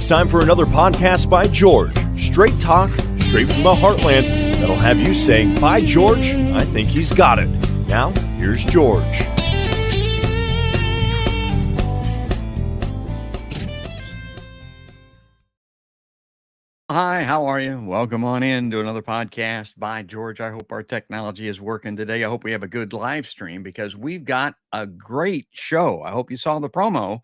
It's time for another podcast by George. Straight talk, straight from the heartland, that'll have you saying, by George, I think he's got it. Now, here's George. Hi, how are you? Welcome on in to another podcast by George. I hope our technology is working today. I hope we have a good live stream because we've got a great show. I hope you saw the promo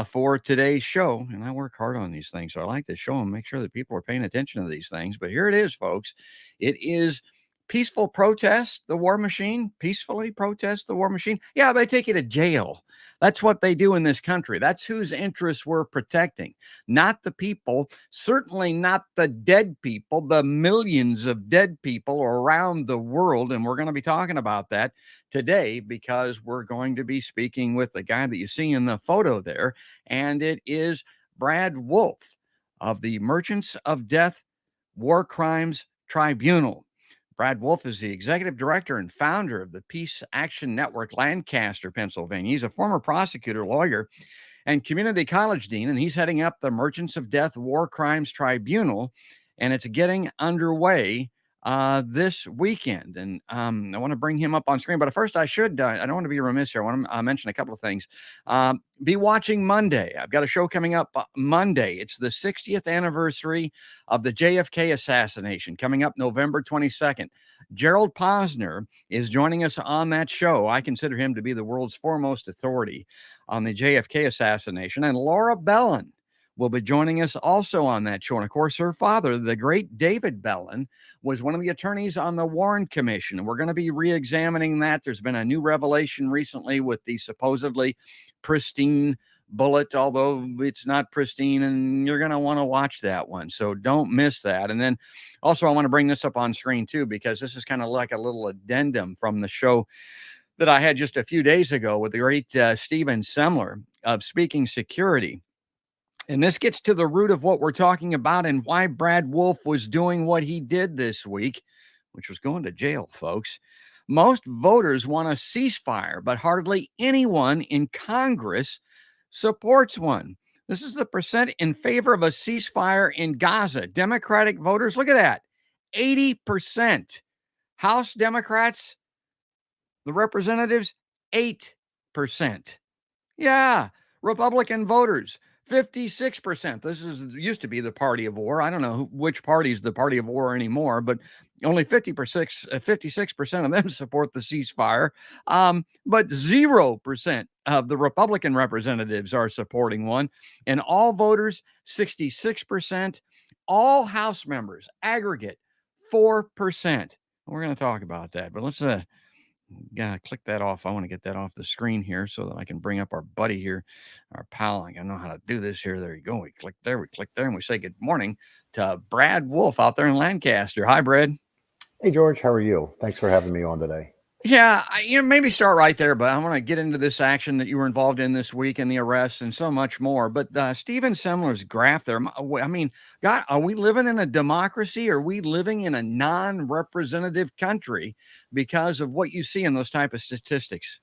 for today's show. And I work hard on these things, so I like to show them, make sure that people are paying attention to these things. But here it is, folks. It is peaceful protest the war machine. Peacefully protest the war machine. Yeah, they take you to jail. That's what they do in this country. That's whose interests we're protecting, not the people, certainly not the dead people, the millions of dead people around the world. And we're going to be talking about that today because we're going to be speaking with the guy that you see in the photo there. And it is Brad Wolf of the Merchants of Death War Crimes Tribunal. Brad Wolf is the executive director and founder of the Peace Action Network, Lancaster, Pennsylvania. He's a former prosecutor, lawyer, and community college dean, and he's heading up the Merchants of Death War Crimes Tribunal, and it's getting underway this weekend. And I want to bring him up on screen, but first I don't want to be remiss here. I want to mention a couple of things. Be watching Monday. I've got a show coming up Monday. It's the 60th anniversary of the JFK assassination, coming up November 22nd. Gerald Posner is joining us on that show. I consider him to be the world's foremost authority on the JFK assassination. And Laura Bellin will be joining us also on that show. And of course, her father, the great David Bellin, was one of the attorneys on the Warren Commission. And we're going to be re-examining that. There's been a new revelation recently with the supposedly pristine bullet, although it's not pristine, and you're going to want to watch that one. So don't miss that. And then also I want to bring this up on screen too, because this is kind of like a little addendum from the show that I had just a few days ago with the great Stephen Semler of Speaking Security. And this gets to the root of what we're talking about and why Brad Wolf was doing what he did this week, which was going to jail, folks. Most voters want a ceasefire, but hardly anyone in Congress supports one. This is the percent in favor of a ceasefire in Gaza. Democratic voters, look at that, 80%. House Democrats, the representatives, 8%. Yeah, Republican voters, 56%. This used to be the party of war. I don't know which party is the party of war anymore, but only 56% of them support the ceasefire. But 0% of the Republican representatives are supporting one. And all voters, 66%. All House members, aggregate, 4%. We're going to talk about that, but let's click that off. I want to get that off the screen here so that I can bring up our buddy here, our pal. I know how to do this here. There you go. We click there, and we say good morning to Brad Wolf out there in Lancaster. Hi, Brad. Hey, George. How are you? Thanks for having me on today. Yeah, maybe start right there, but I want to get into this action that you were involved in this week and the arrests and so much more. But Stephen Semler's graph there, I mean, God, are we living in a democracy? Or are we living in a non-representative country because of what you see in those type of statistics?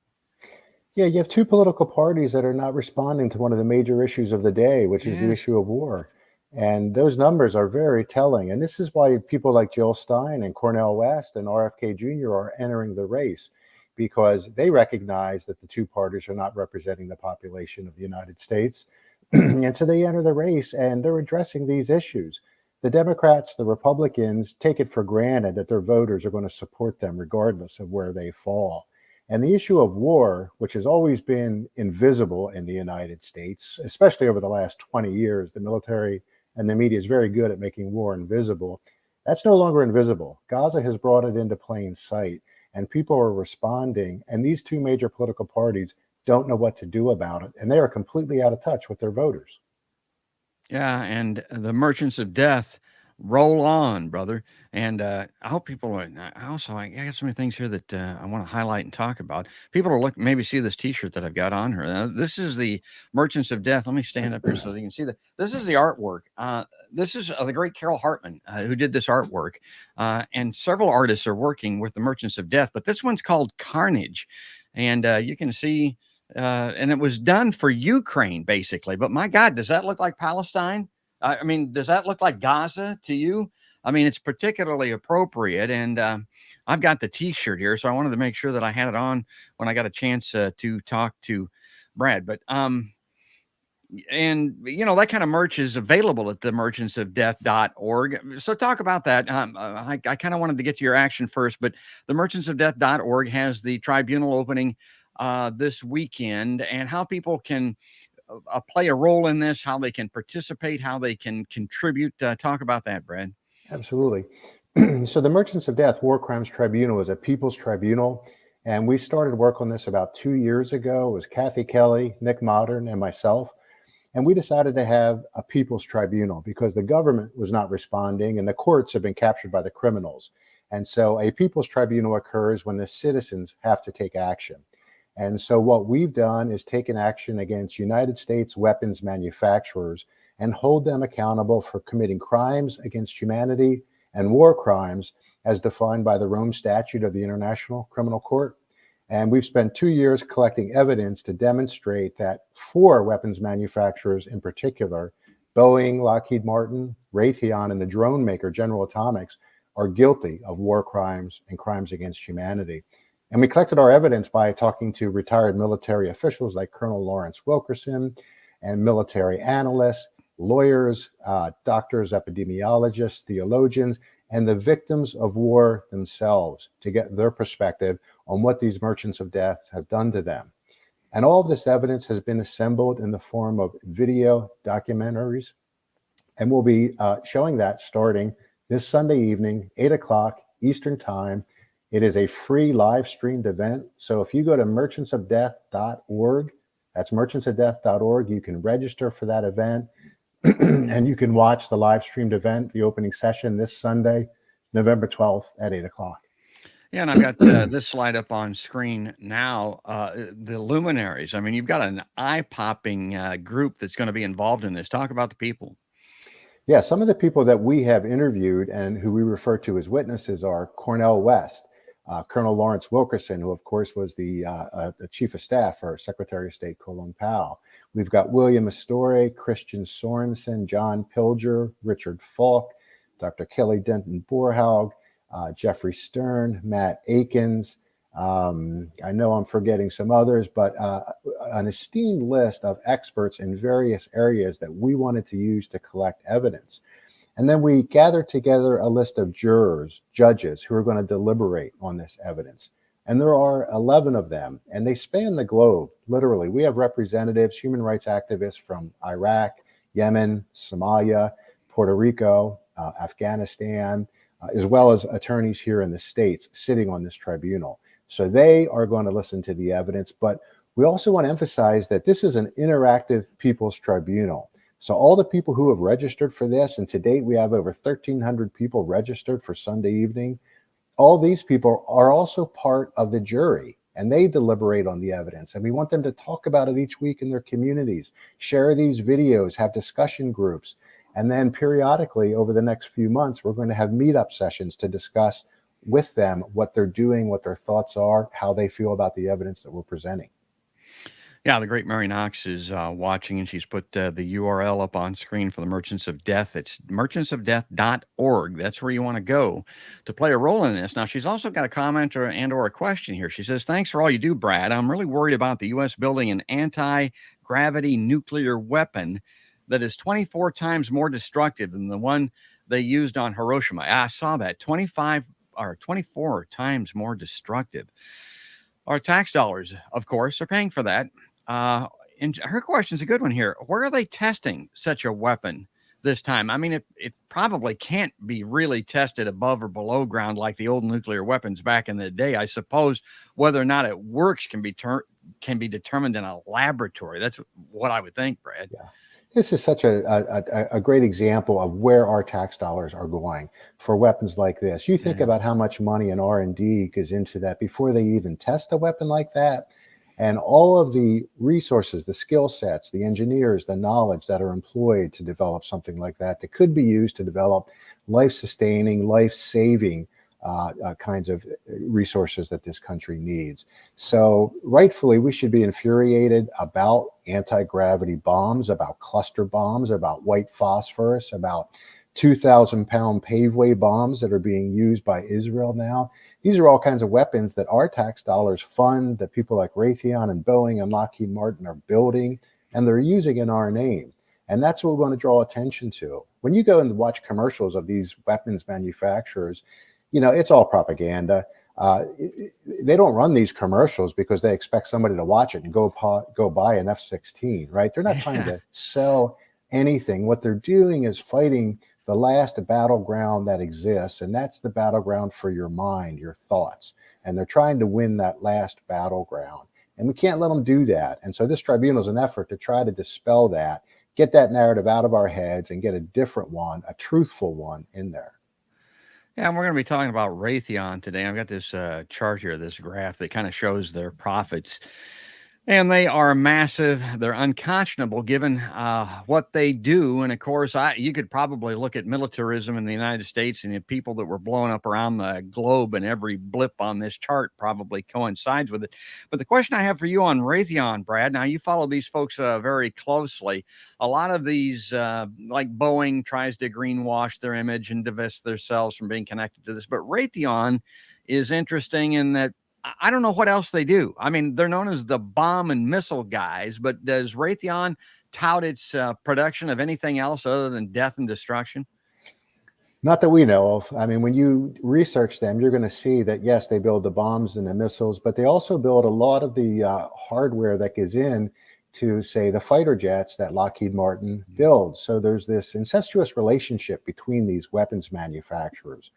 Yeah, you have two political parties that are not responding to one of the major issues of the day, which is the issue of war. And those numbers are very telling. And this is why people like Jill Stein and Cornel West and RFK Jr. are entering the race, because they recognize that the two parties are not representing the population of the United States. And so they enter the race and they're addressing these issues. The Democrats, the Republicans take it for granted that their voters are going to support them regardless of where they fall. And the issue of war, which has always been invisible in the United States, especially over the last 20 years, the military and the media is very good at making war invisible. That's no longer invisible. Gaza has brought it into plain sight, and people are responding. And these two major political parties don't know what to do about it, and they are completely out of touch with their voters. Yeah, and the Merchants of Death roll on, brother. And I hope people are also, I got so many things here that I want to highlight and talk about. People are looking, maybe see this t-shirt that I've got on here. This is the Merchants of Death. Let me stand up here so you can see that. This is the artwork. This is the great Carol Hartman who did this artwork. And several artists are working with the Merchants of Death, but this one's called Carnage. And you can see, and it was done for Ukraine, basically. But my God, does that look like Palestine? I mean, does that look like Gaza to you? I mean, it's particularly appropriate. And I've got the T-shirt here, so I wanted to make sure that I had it on when I got a chance to talk to Brad. But and that kind of merch is available at the merchantsofdeath.org. So talk about that. I kind of wanted to get to your action first, but the merchantsofdeath.org has the tribunal opening this weekend, and how people can play a role in this, how they can participate, how they can contribute. Talk about that, Brad. Absolutely. So the Merchants of Death War Crimes Tribunal is a people's tribunal, and we started work on this about 2 years ago. It was Kathy Kelly, Nick Modern, and myself. And we decided to have a people's tribunal because the government was not responding and the courts have been captured by the criminals. And so a people's tribunal occurs when the citizens have to take action. And so what we've done is taken action against United States weapons manufacturers and hold them accountable for committing crimes against humanity and war crimes as defined by the Rome Statute of the International Criminal Court. And we've spent 2 years collecting evidence to demonstrate that 4 weapons manufacturers in particular, Boeing, Lockheed Martin, Raytheon, and the drone maker General Atomics, are guilty of war crimes and crimes against humanity. And we collected our evidence by talking to retired military officials like Colonel Lawrence Wilkerson and military analysts, lawyers, doctors, epidemiologists, theologians, and the victims of war themselves to get their perspective on what these merchants of death have done to them. And all of this evidence has been assembled in the form of video documentaries. And we'll be showing that starting this Sunday evening, 8 o'clock Eastern Time. It is a free live streamed event. So if you go to merchantsofdeath.org, that's merchantsofdeath.org, you can register for that event. And you can watch the live streamed event, the opening session this Sunday, November 12th at 8 o'clock. Yeah, and I've got this slide up on screen now. The luminaries. I mean, you've got an eye-popping group that's going to be involved in this. Talk about the people. Yeah, some of the people that we have interviewed and who we refer to as witnesses are Cornel West, Colonel Lawrence Wilkerson, who of course was the chief of staff for Secretary of State Colin Powell. We've got William Astore, Christian Sorensen, John Pilger, Richard Falk, Dr. Kelly Denton Borhaug, Jeffrey Stern, Matt Akins. I know I'm forgetting some others, but an esteemed list of experts in various areas that we wanted to use to collect evidence. And then we gathered together a list of judges who are going to deliberate on this evidence. And there are 11 of them, and they span the globe, literally. We have representatives, human rights activists from Iraq, Yemen, Somalia, Puerto Rico, Afghanistan, as well as attorneys here in the States sitting on this tribunal. So they are going to listen to the evidence, but we also want to emphasize that this is an interactive people's tribunal. So all the people who have registered for this, and to date we have over 1,300 people registered for Sunday evening, all these people are also part of the jury, and they deliberate on the evidence. And we want them to talk about it each week in their communities, share these videos, have discussion groups. And then periodically over the next few months, we're going to have meetup sessions to discuss with them what they're doing, what their thoughts are, how they feel about the evidence that we're presenting. Yeah, the great Mary Knox is watching, and she's put the URL up on screen for the Merchants of Death. It's merchantsofdeath.org. That's where you want to go to play a role in this. Now, she's also got a comment or a question here. She says, thanks for all you do, Brad. I'm really worried about the U.S. building an anti-gravity nuclear weapon that is 24 times more destructive than the one they used on Hiroshima. I saw that, 24 times more destructive. Our tax dollars, of course, are paying for that. And her question's a good one here. Where are they testing such a weapon this time? I mean, it probably can't be really tested above or below ground like the old nuclear weapons back in the day. I suppose whether or not it works can be determined in a laboratory. That's what I would think, Brad. Yeah. This is such a great example of where our tax dollars are going for weapons like this. You think about how much money and R&D goes into that before they even test a weapon like that. And all of the resources, the skill sets, the engineers, the knowledge that are employed to develop something like that could be used to develop life-sustaining, life-saving kinds of resources that this country needs. So rightfully, we should be infuriated about anti-gravity bombs, about cluster bombs, about white phosphorus, about 2,000-pound paveway bombs that are being used by Israel now. These are all kinds of weapons that our tax dollars fund, that people like Raytheon and Boeing and Lockheed Martin are building, and they're using in our name. And that's what we want to draw attention to. When you go and watch commercials of these weapons manufacturers, it's all propaganda. They don't run these commercials because they expect somebody to watch it and go buy an F-16, right? They're not trying to sell anything. What they're doing is fighting the last battleground that exists, and that's the battleground for your mind, your thoughts. And they're trying to win that last battleground. And we can't let them do that. And so this tribunal is an effort to try to dispel that, get that narrative out of our heads, and get a different one, a truthful one in there. Yeah, and we're going to be talking about Raytheon today. I've got this chart here, this graph that kind of shows their profits. And they are massive. They're unconscionable given what they do. And of course, you could probably look at militarism in the United States, and the people that were blown up around the globe, and every blip on this chart probably coincides with it. But the question I have for you on Raytheon, Brad, now you follow these folks very closely. A lot of these, like Boeing tries to greenwash their image and divest themselves from being connected to this. But Raytheon is interesting in that I don't know what else they do. I mean, they're known as the bomb and missile guys, but does Raytheon tout its production of anything else other than death and destruction? Not that we know of. I mean, when you research them, you're going to see that, yes, they build the bombs and the missiles, but they also build a lot of the hardware that goes in to, say, the fighter jets that Lockheed Martin builds. So there's this incestuous relationship between these weapons manufacturers.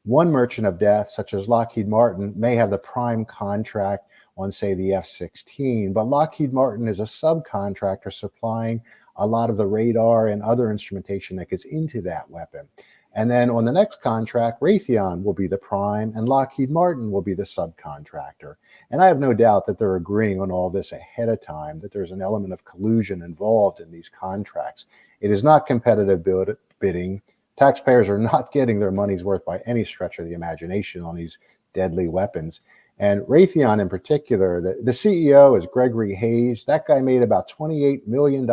One merchant of death, such as Lockheed Martin, may have the prime contract on, say, the F-16, but Lockheed Martin is a subcontractor supplying a lot of the radar and other instrumentation that gets into that weapon. And then on the next contract, Raytheon will be the prime and Lockheed Martin will be the subcontractor. And I have no doubt that they're agreeing on all this ahead of time, that there's an element of collusion involved in these contracts. It is not competitive bidding. Taxpayers are not getting their money's worth by any stretch of the imagination on these deadly weapons. And Raytheon in particular, the CEO is Gregory Hayes. That guy made about $28 million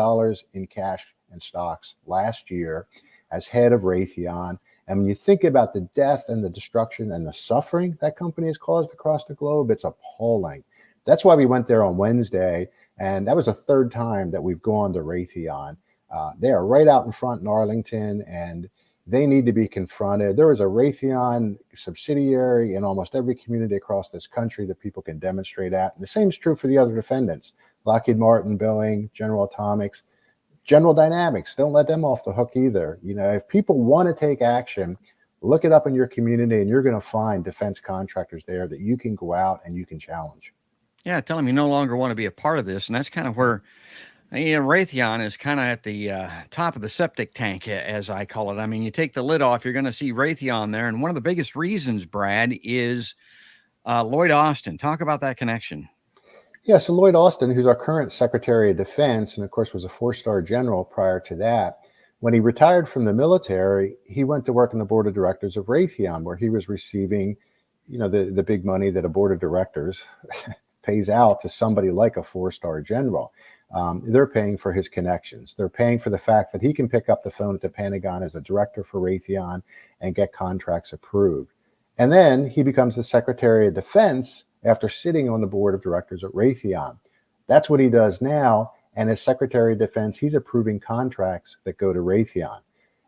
in cash and stocks last year as head of Raytheon. And when you think about the death and the destruction and the suffering that company has caused across the globe, it's appalling. That's why we went there on Wednesday. And that was the third time that we've gone to Raytheon. They are right out in front in Arlington, and they need to be confronted. There is a Raytheon subsidiary in almost every community across this country that people can demonstrate at. And the same is true for the other defendants. Lockheed Martin, Boeing, General Atomics, General Dynamics. Don't let them off the hook either. If people want to take action, look it up in your community, and you're going to find defense contractors there that you can go out and you can challenge. Yeah, tell them you no longer want to be a part of this. And that's kind of where Raytheon is kind of at the top of the septic tank, as I call it. I mean, you take the lid off, you're going to see Raytheon there. And one of the biggest reasons, Brad, is Lloyd Austin. Talk about that connection. Yeah, so Lloyd Austin, who's our current Secretary of Defense, and of course was a 4-star general prior to that, when he retired from the military, he went to work on the board of directors of Raytheon, where he was receiving, the big money that a board of directors pays out to somebody like a 4-star general. They're paying for his connections. They're paying for the fact that he can pick up the phone at the Pentagon as a director for Raytheon and get contracts approved. And then he becomes the Secretary of Defense after sitting on the board of directors at Raytheon. That's what he does now. And as Secretary of Defense, he's approving contracts that go to Raytheon.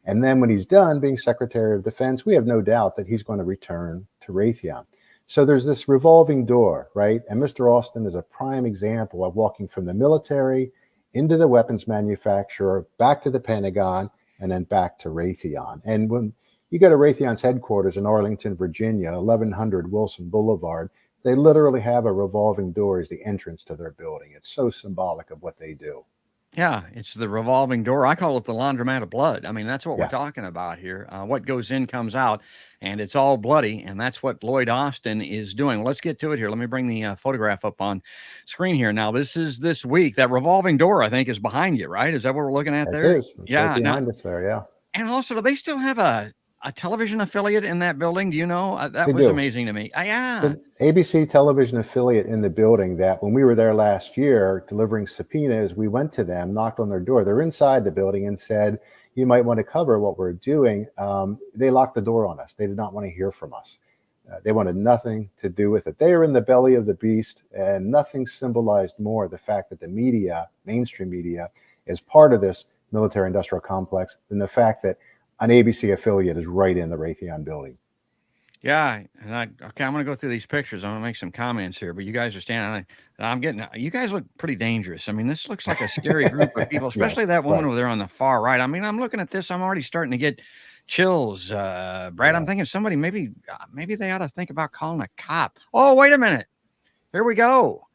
And then when he's done being Secretary of Defense, we have no doubt that he's going to return to Raytheon. So there's this revolving door, right? And Mr. Austin is a prime example of walking from the military into the weapons manufacturer, back to the Pentagon, and then back to Raytheon. And when you go to Raytheon's headquarters in Arlington, Virginia, 1100 Wilson Boulevard, they literally have a revolving door as the entrance to their building. It's so symbolic of what they do. Yeah, it's the revolving door. I call it the laundromat of blood. I mean, that's what we're talking about here. What goes in comes out, and it's all bloody, and that's what Lloyd Austin is doing. Let's get to it here. Let me bring the photograph up on screen here. Now, this is this week. That revolving door, I think, is behind you, right? Is that what we're looking at there? It is. It's right behind us there, yeah. And also, do they still have a a television affiliate in that building? Do you know? That They was do. amazing to me. Yeah. The ABC television affiliate in the building that when we were there last year delivering subpoenas, we went to them, knocked on their door. They're inside the building and said, you might want to cover what we're doing. They locked the door on us. They did not want to hear from us. They wanted nothing to do with it. They are in the belly of the beast, and nothing symbolized more the fact that the media, mainstream media, is part of this military industrial complex than the fact that an ABC affiliate is right in the Raytheon building. Yeah, and okay, I'm gonna go through these pictures. I'm gonna make some comments here, but you guys are standing. You guys look pretty dangerous. I mean, this looks like a scary group of people, Yes, especially that woman right. over there on the far right. I mean, I'm looking at this. I'm already starting to get chills. Brad, Yeah. I'm thinking somebody maybe they ought to think about calling a cop. Oh, wait a minute. Here we go.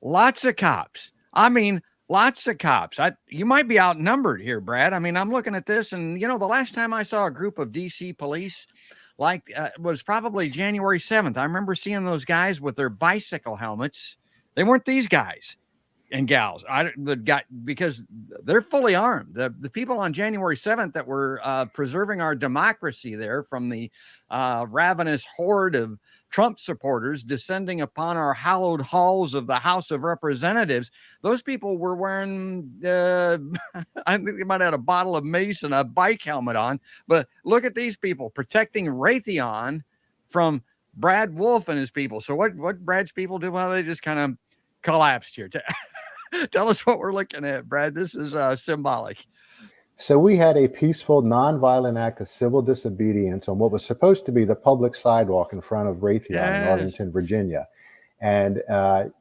Lots of cops. I mean, lots of cops. You might be outnumbered here, Brad. I mean, I'm looking at this, and the last time I saw a group of DC police was probably January 7th. I remember seeing those guys with their bicycle helmets. They weren't these guys and gals. Because they're fully armed. The people on January 7th that were preserving our democracy there from the ravenous horde of Trump supporters descending upon our hallowed halls of the House of Representatives. Those people were wearing, I think they might have had a bottle of mace and a bike helmet on. But look at these people protecting Raytheon from Brad Wolf and his people. So what Brad's people do? Well, they just kind of collapsed here. Tell us what we're looking at, Brad. This is symbolic. So we had a peaceful, nonviolent act of civil disobedience on what was supposed to be the public sidewalk in front of Raytheon in Arlington, Virginia. And,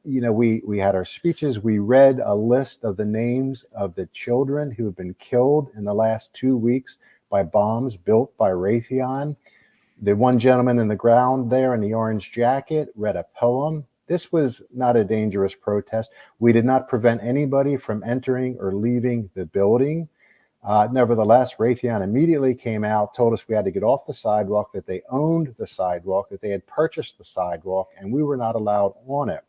we had our speeches. We read a list of the names of the children who have been killed in the last 2 weeks by bombs built by Raytheon. The one gentleman in the ground there in the orange jacket read a poem. This was not a dangerous protest. We did not prevent anybody from entering or leaving the building. Nevertheless, Raytheon immediately came out, told us we had to get off the sidewalk, that they owned the sidewalk, that they had purchased the sidewalk, and we were not allowed on it.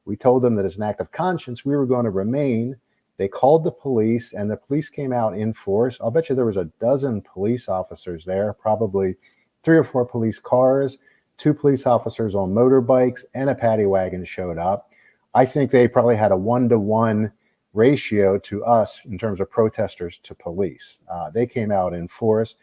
We told them that as an act of conscience, we were going to remain. They called the police, and the police came out in force. I'll bet you there was a dozen police officers there, probably 3 or 4 police cars, 2 police officers on motorbikes, and a paddy wagon showed up. I think they probably had a 1-to-1 ratio to us in terms of protesters to police. They came out in force.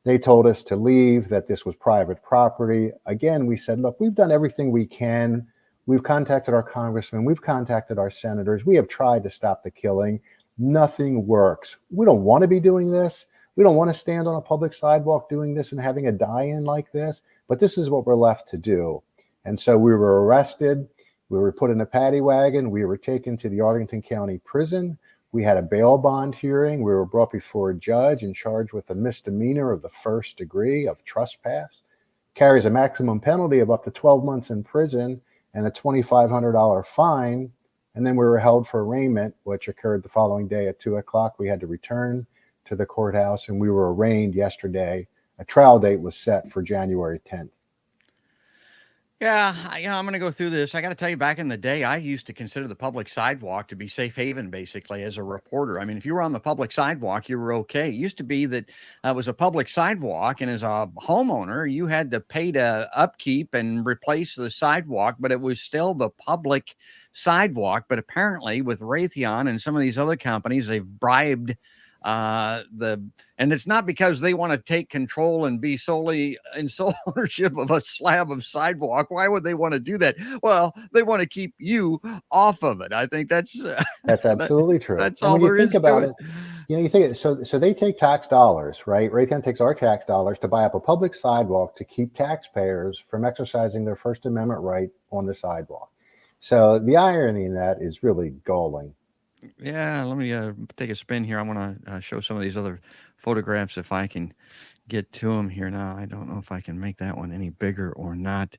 They told us to leave, that this was private property. Again, we said, look, we've done everything we can. We've contacted our congressmen. We've contacted our senators. We have tried to stop the killing. Nothing works. We don't want to be doing this. We don't want to stand on a public sidewalk doing this and having a die-in like this, but this is what we're left to do. And so we were arrested. We were put in a paddy wagon. We were taken to the Arlington County Prison. We had a bail bond hearing. We were brought before a judge and charged with a misdemeanor of the 1st degree of trespass. Carries a maximum penalty of up to 12 months in prison and a $2,500 fine. And then we were held for arraignment, which occurred the following day at 2:00. We had to return to the courthouse, and we were arraigned yesterday. A trial date was set for January 10th. Yeah, I'm going to go through this. I got to tell you, back in the day, I used to consider the public sidewalk to be safe haven, basically, as a reporter. I mean, if you were on the public sidewalk, you were okay. It used to be that it was a public sidewalk, and as a homeowner, you had to pay to upkeep and replace the sidewalk, but it was still the public sidewalk. But apparently, with Raytheon and some of these other companies, they've bribed and it's not because they want to take control and be solely in sole ownership of a slab of sidewalk. Why would they want to do that? Well, they want to keep you off of it. I think that's absolutely true. That's all there is to it. You think so they take tax dollars, right? Raytheon takes our tax dollars to buy up a public sidewalk to keep taxpayers from exercising their First Amendment right on the sidewalk. So the irony in that is really galling. Yeah, let me take a spin here. I want to show some of these other photographs if I can get to them here now. I don't know if I can make that one any bigger or not.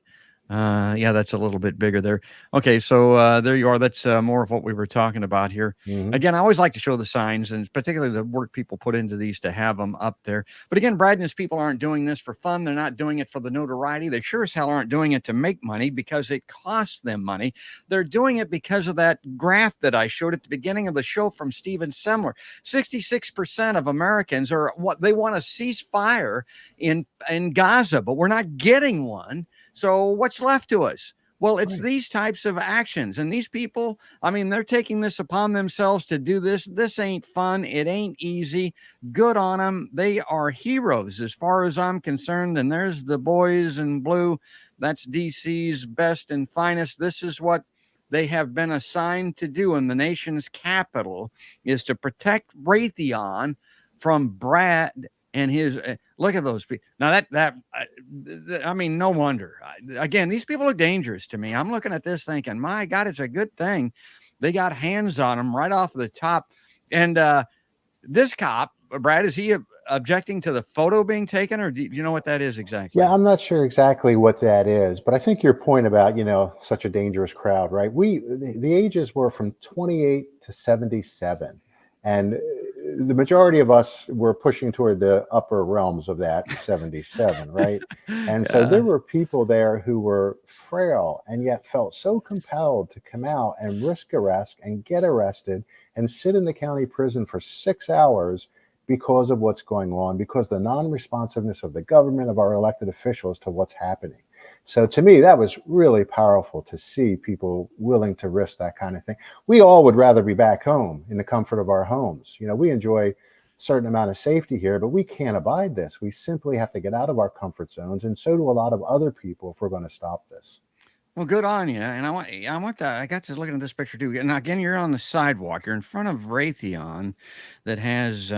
Yeah, that's a little bit bigger there. Okay, so there you are. That's more of what we were talking about here. Mhm. Again, I always like to show the signs, and particularly the work people put into these to have them up there. But again, Brad and his people aren't doing this for fun. They're not doing it for the notoriety. They sure as hell aren't doing it to make money because it costs them money. They're doing it because of that graph that I showed at the beginning of the show from Steven Semler. 66% of Americans are what they want a ceasefire in Gaza, but we're not getting one. So what's left to us? Well, it's Right. these types of actions. And these people, I mean, they're taking this upon themselves to do this. This ain't fun. It ain't easy. Good on them. They are heroes as far as I'm concerned. And there's the boys in blue. That's DC's best and finest. This is what they have been assigned to do in the nation's capital, is to protect Raytheon from Brad and his look at those people. Now I mean, no wonder. Again, these people look dangerous to me. I'm looking at this thinking, my God, it's a good thing they got hands on them right off the top. And this cop, Brad, is he objecting to the photo being taken, or do you know what that is exactly? Yeah, I'm not sure exactly what that is, but I think your point about, such a dangerous crowd, right? The ages were from 28 to 77, and the majority of us were pushing toward the upper realms of that 77, right? And so there were people there who were frail and yet felt so compelled to come out and risk arrest and get arrested and sit in the county prison for 6 hours because of what's going on, because the non-responsiveness of the government, of our elected officials to what's happening. So to me, that was really powerful to see people willing to risk that kind of thing. We all would rather be back home in the comfort of our homes. We enjoy a certain amount of safety here, but we can't abide this. We simply have to get out of our comfort zones, and so do a lot of other people if we're going to stop this. Well, good on you. And I want that. I got to looking at this picture too. And again, you're on the sidewalk. You're in front of Raytheon that has,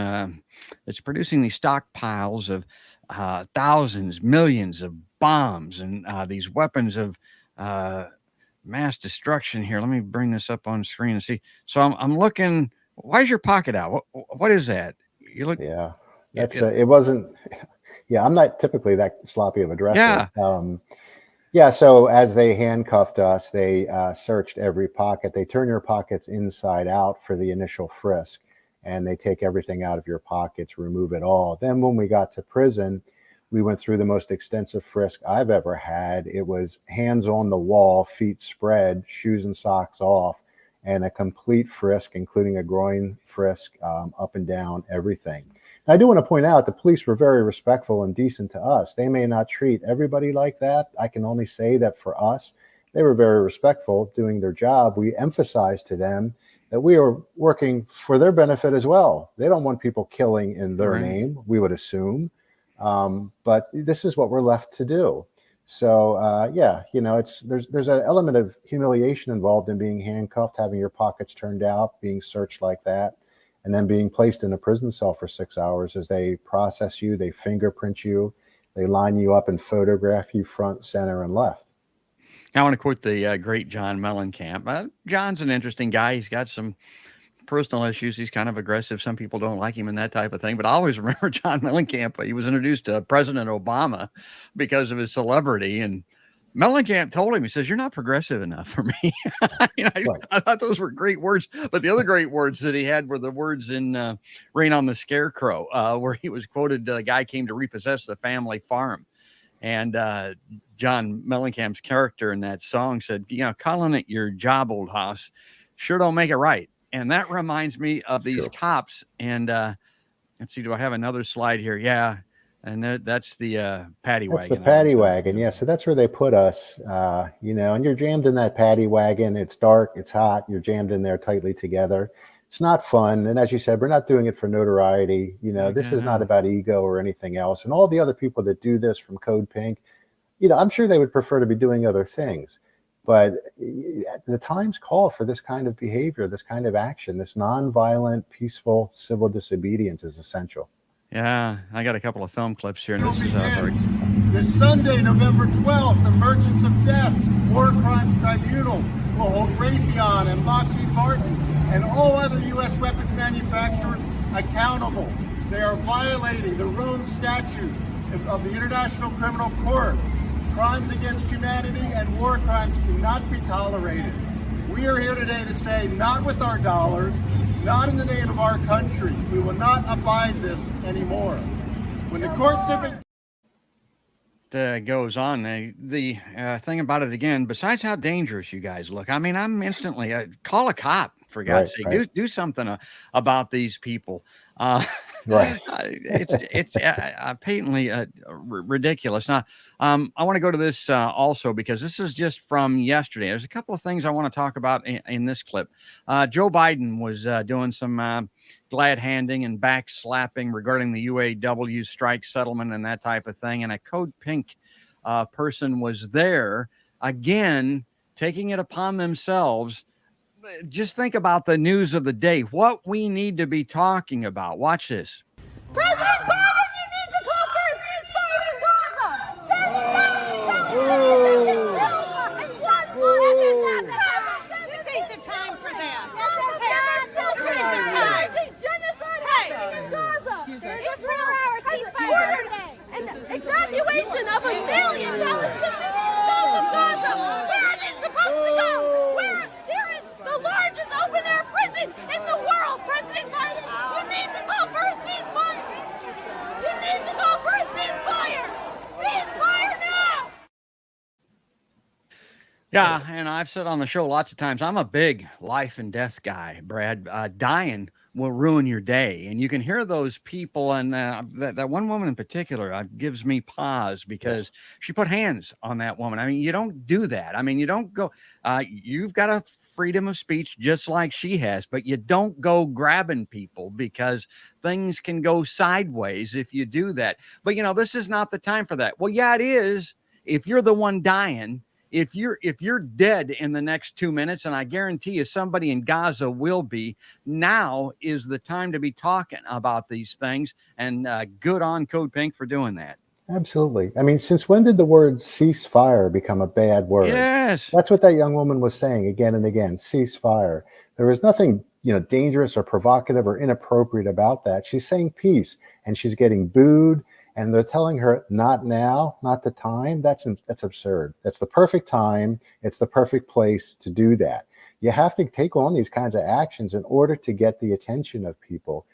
it's producing these stockpiles of thousands, millions of bombs and these weapons of mass destruction here. Let me bring this up on screen and see. So I'm looking. Why's your pocket out? What is that? You look. Yeah, that's it wasn't. Yeah, I'm not typically that sloppy of a dresser. Yeah. Yeah, so as they handcuffed us, they searched every pocket. They turn your pockets inside out for the initial frisk, and they take everything out of your pockets, remove it all. Then when we got to prison, we went through the most extensive frisk I've ever had. It was hands on the wall, feet spread, shoes and socks off, and a complete frisk, including a groin frisk, up and down, everything. I do want to point out the police were very respectful and decent to us. They may not treat everybody like that. I can only say that for us, they were very respectful doing their job. We emphasized to them that we are working for their benefit as well. They don't want people killing in their name, we would assume. But this is what we're left to do. So yeah, there's an element of humiliation involved in being handcuffed, having your pockets turned out, being searched like that, and then being placed in a prison cell for 6 hours as they process you, they fingerprint you, they line you up and photograph you front, center, and left. I want to quote the great John Mellencamp. John's an interesting guy. He's got some personal issues. He's kind of aggressive. Some people don't like him and that type of thing. But I always remember John Mellencamp. He was introduced to President Obama because of his celebrity. And Mellencamp told him, he says, "You're not progressive enough for me." I thought those were great words. But the other great words that he had were the words in Rain on the Scarecrow, where he was quoted, the guy came to repossess the family farm. And John Mellencamp's character in that song said, calling it your job, old hoss, sure don't make it right. And that reminds me of these cops. And let's see, do I have another slide here? Yeah. And that's the paddy wagon. That's the paddy wagon. Yeah. So that's where they put us, and you're jammed in that paddy wagon. It's dark. It's hot. You're jammed in there tightly together. It's not fun. And as you said, we're not doing it for notoriety. This is not about ego or anything else. And all the other people that do this from Code Pink, I'm sure they would prefer to be doing other things. But the times call for this kind of behavior, this kind of action, this nonviolent, peaceful, civil disobedience is essential. Yeah, I got a couple of film clips here. And this is This Sunday, November 12th, the Merchants of Death War Crimes Tribunal will hold Raytheon and Lockheed Martin and all other U.S. weapons manufacturers accountable. They are violating the Rome Statute of the International Criminal Court, Crimes against humanity and war crimes cannot be tolerated. We are here today to say, not with our dollars, not in the name of our country. We will not abide this anymore. When the courts have been goes on. The thing about it again, besides how dangerous you guys look, I mean, I'm instantly call a cop for God's sake. Right. Do something about these people. Right. It's patently ridiculous. Now, I want to go to this also because this is just from yesterday. There's a couple of things I want to talk about in this clip. Joe Biden was doing some glad handing and backslapping regarding the UAW strike settlement and that type of thing. And a Code Pink person was there again, taking it upon themselves. Just think about the news of the day, what we need to be talking about. Watch this. President Biden, you need to call for a ceasefire in Gaza. It's not This ain't the time for that. This ain't the time. It's genocide happening in Gaza. There's a 4-hour ceasefire today. And evacuation of 1 million Palestinians to Gaza. Where are they supposed to go? They're in the largest open-air prison in the world, President Biden. You need to call for a ceasefire. You need to call for a ceasefire. Ceasefire now. Yeah, and I've said on the show lots of times, I'm a big life and death guy, Brad. Dying will ruin your day. And you can hear those people, and that one woman in particular gives me pause because she put hands on that woman. I mean, you don't do that. I mean, you don't go, you've got a freedom of speech just like she has, but you don't go grabbing people because things can go sideways if you do that. But, you know, this is not the time for that. Well, yeah, it is. If you're the one dying, if you're dead in the next 2 minutes, and I guarantee you somebody in Gaza will be, now is the time to be talking about these things. And good on Code Pink for doing that. Absolutely. I mean, since when did the word ceasefire become a bad word? Yes. That's what that young woman was saying again and again, ceasefire. There was nothing, dangerous or provocative or inappropriate about that. She's saying peace, and she's getting booed, and they're telling her, not now, not the time. That's absurd. That's the perfect time. It's the perfect place to do that. You have to take on these kinds of actions in order to get the attention of people.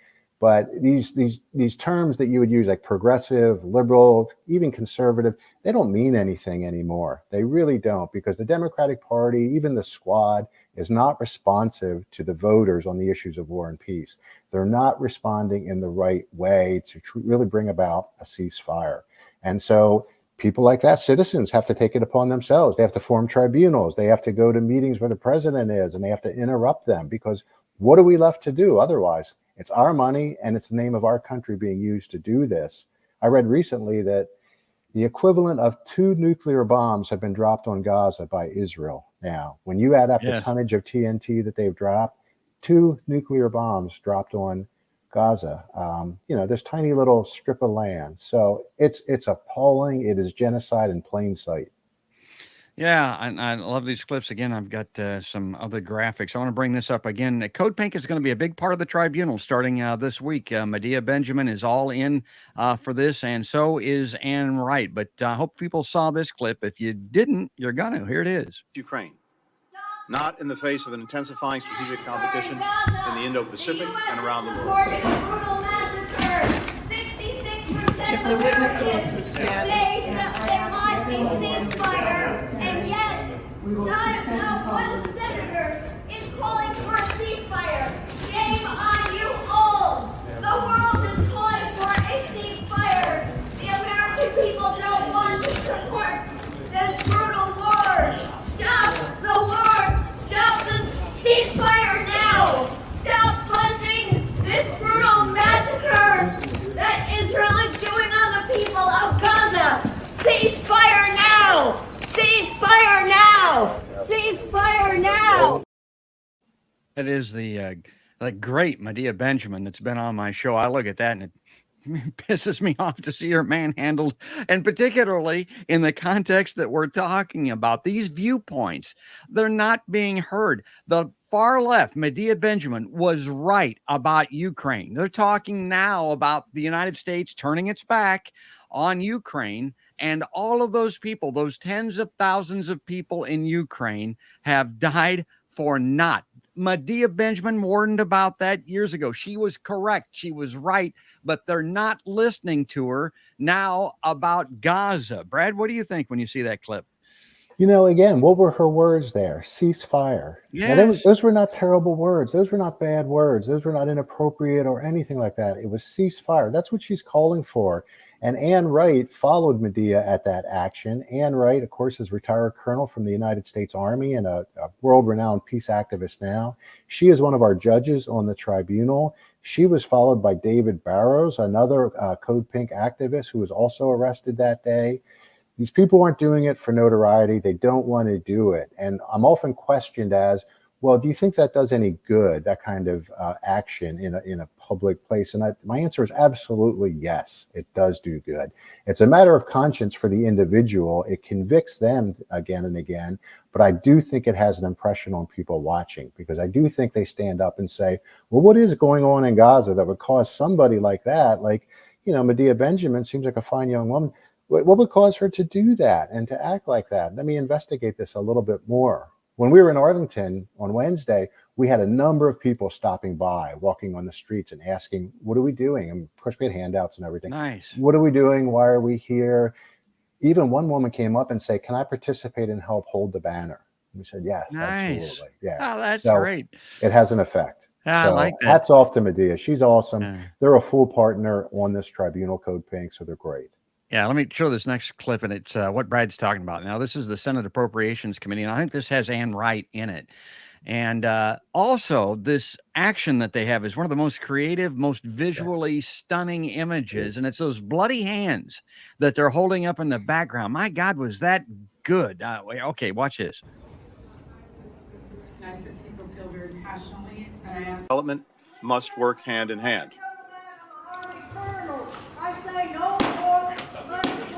But these terms that you would use, like progressive, liberal, even conservative, they don't mean anything anymore. They really don't, because the Democratic Party, even the squad, is not responsive to the voters on the issues of war and peace. They're not responding in the right way to really bring about a ceasefire. And so people like that, citizens, have to take it upon themselves. They have to form tribunals. They have to go to meetings where the president is, and they have to interrupt them, because what are we left to do otherwise? It's our money, and it's the name of our country being used to do this. I read recently that the equivalent of 2 nuclear bombs have been dropped on Gaza by Israel. Now, when you add up the tonnage of TNT that they've dropped, 2 nuclear bombs dropped on Gaza. This tiny little strip of land. So it's appalling. It is genocide in plain sight. Yeah, I love these clips. Again, I've got some other graphics. I want to bring this up again. Code Pink is going to be a big part of the tribunal starting this week. Medea Benjamin is all in for this, and so is Ann Wright. But I hope people saw this clip. If you didn't, you're going to. Here it is. Ukraine, not in the face of an intensifying strategic competition in the Indo-Pacific and around the world. If the witness will suspend, there might be ceasefire, and yet not one senator is calling for a ceasefire. Shame on you all! The world is calling for a ceasefire. The American people don't want to support this brutal war. Stop the war! Stop the ceasefire now! Stop funding this brutal massacre that Israel is doing on the people of Gaza. Ceasefire now! Ceasefire now! Ceasefire now! That is the great Medea Benjamin that's been on my show. I look at that and it pisses me off to see her manhandled, and particularly in the context that we're talking about. These viewpoints, they're not being heard. The far left, Medea Benjamin, was right about Ukraine. They're talking now about the United States turning its back on Ukraine And all of those people, those tens of thousands of people in Ukraine, have died for naught. Medea Benjamin warned about that years ago. She was correct. She was right, but they're not listening to her now about Gaza. Brad, what do you think when you see that clip? Again, what were her words there? Ceasefire. Now, Yes. those were not terrible words. Those were not bad words. Those were not inappropriate or anything like that. It was ceasefire. That's what she's calling for. And Ann Wright followed Medea at that action. Ann Wright, of course, is retired colonel from the United States Army and a world-renowned peace activist now. She is one of our judges on the tribunal. She was followed by David Barrows, another Code Pink activist who was also arrested that day. These people aren't doing it for notoriety. They don't want to do it. And I'm often questioned as, well, do you think that does any good, that kind of action in a public place? And my answer is absolutely yes, it does do good. It's a matter of conscience for the individual. It convicts them again and again. But I do think it has an impression on people watching, because I do think they stand up and say, well, what is going on in Gaza that would cause somebody like that, like, Medea Benjamin seems like a fine young woman. What would cause her to do that and to act like that? Let me investigate this a little bit more. When we were in Arlington on Wednesday, we had a number of people stopping by, walking on the streets and asking, what are we doing? And of course, we had handouts and everything. Nice. What are we doing? Why are we here? Even one woman came up and said, can I participate and help hold the banner? And we said, yes, Nice. absolutely. Yeah. Oh, that's So great. it has an effect. I like that. Hats off to Medea. She's awesome. Yeah. They're a full partner on this tribunal, Code Pink, so they're great. Yeah, let me show this next clip, and it's what Brad's talking about. Now, this is the Senate Appropriations Committee, and I think this has Ann Wright in it. And also, this action that they have is one of the most creative, most visually stunning images, and it's those bloody hands that they're holding up in the background. My God, was that good? Okay, watch this. Nice that people feel very passionately, and I ask. Development must work hand in hand.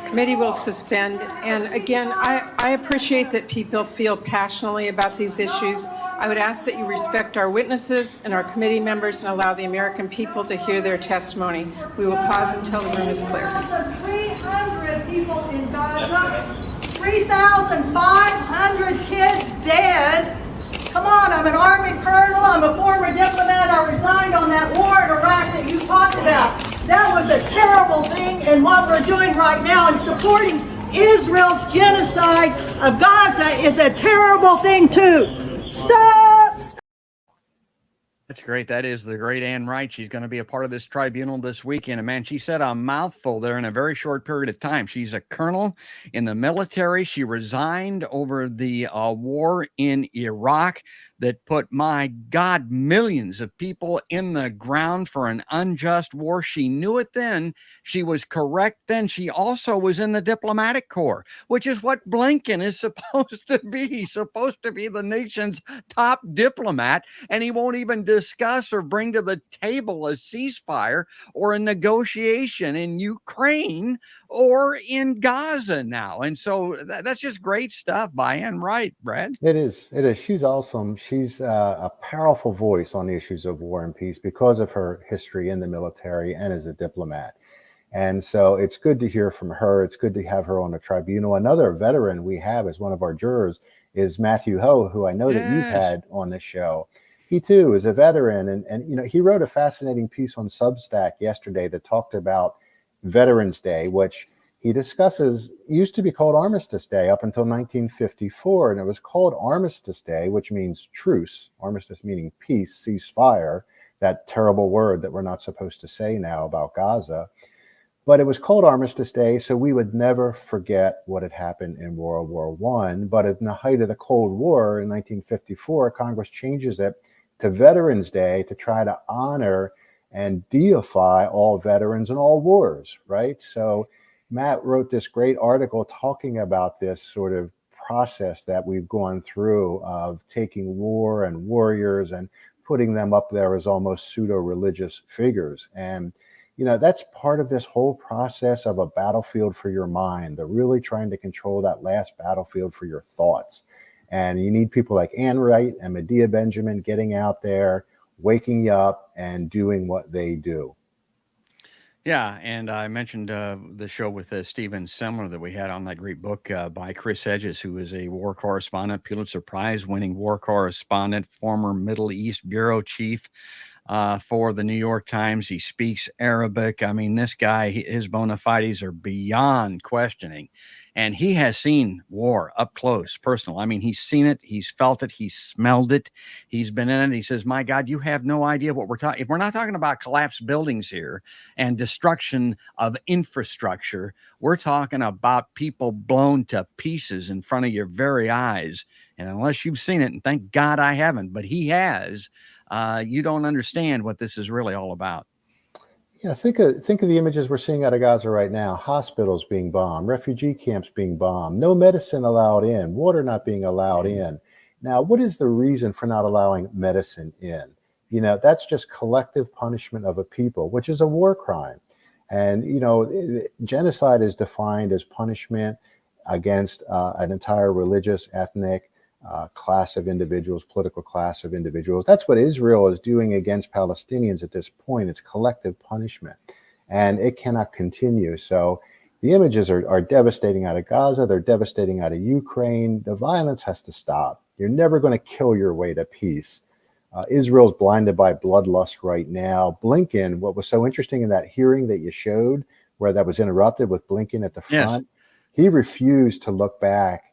Committee will suspend. And again, I appreciate that people feel passionately about these issues. I would ask that you respect our witnesses and our committee members and allow the American people to hear their testimony. We will pause until the room is clear. 300 people in Gaza, 3,500 kids dead. Come on, I'm an Army colonel, I'm a former diplomat, I resigned on that war in Iraq that you talked about. That was a terrible thing, and what we're doing right now and supporting Israel's genocide of Gaza is a terrible thing too. Stop! That's great. That is the great Ann Wright. She's going to be a part of this tribunal this weekend. And man, she said a mouthful there in a very short period of time. She's a colonel in the military. She resigned over the war in Iraq that put, my God, millions of people in the ground for an unjust war. She knew it then. She was correct then. She also was in the diplomatic corps, which is what Blinken is supposed to be. He's supposed to be the nation's top diplomat, and he won't even discuss or bring to the table a ceasefire or a negotiation in Ukraine or in Gaza now. And so that's just great stuff by Ann Wright, Brad. It is. She's awesome. She's a powerful voice on the issues of war and peace because of her history in the military and as a diplomat. And so it's good to hear from her. It's good to have her on the tribunal. Another veteran we have as one of our jurors is Matthew Ho, who I know that you've had on this show. He too is a veteran. And he wrote a fascinating piece on Substack yesterday that talked about Veterans Day, which he discusses used to be called Armistice Day up until 1954. And it was called Armistice Day, which means truce, armistice meaning peace, ceasefire, that terrible word that we're not supposed to say now about Gaza. But it was called Armistice Day, so we would never forget what had happened in World War I. But in the height of the Cold War in 1954, Congress changes it to Veterans Day to try to honor and deify all veterans in all wars, right? So Matt wrote this great article talking about this sort of process that we've gone through of taking war and warriors and putting them up there as almost pseudo-religious figures. And, that's part of this whole process of a battlefield for your mind. They're really trying to control that last battlefield for your thoughts. And you need people like Ann Wright and Medea Benjamin getting out there, waking you up and doing what they do. Yeah, and I mentioned the show with Stephen Semler that we had on that great book by Chris Hedges, who is a war correspondent, Pulitzer Prize winning war correspondent, former Middle East bureau chief for the New York Times. He speaks Arabic. I mean, this guy, his bona fides are beyond questioning. And he has seen war up close, personal. I mean, he's seen it, he's felt it, he's smelled it, he's been in it. He says, my God, you have no idea what we're talking. If we're not talking about collapsed buildings here and destruction of infrastructure, we're talking about people blown to pieces in front of your very eyes. And unless you've seen it, and thank God I haven't, but he has, you don't understand what this is really all about. Yeah, think of the images we're seeing out of Gaza right now. Hospitals being bombed, refugee camps being bombed, no medicine allowed in, water not being allowed in. Now, what is the reason for not allowing medicine in? You know, that's just collective punishment of a people, which is a war crime. And, you know, genocide is defined as punishment against an entire religious, ethnic, class of individuals, political class of individuals. That's what Israel is doing against Palestinians at this point. It's collective punishment, and it cannot continue. So the images are devastating out of Gaza. They're devastating out of Ukraine. The violence has to stop. You're never going to kill your way to peace. Israel's blinded by bloodlust right now. Blinken, what was so interesting in that hearing that you showed, where that was interrupted with Blinken at the front, he refused to look back